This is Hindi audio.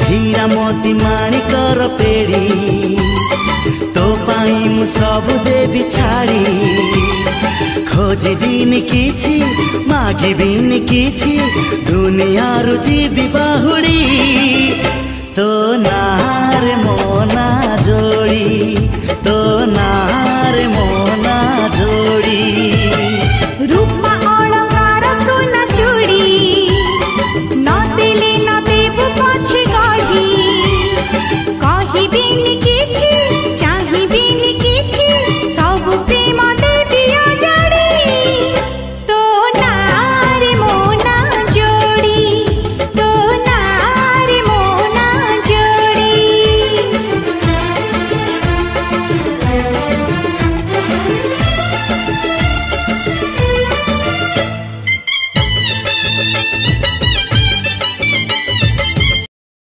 हीरा मोती माणिकर पेड़ी तो पाई मु सब देवी छाड़ी खोजिबिनी किछि मागिबिनी किछि दुनिया रु जीवी बाहुड़ी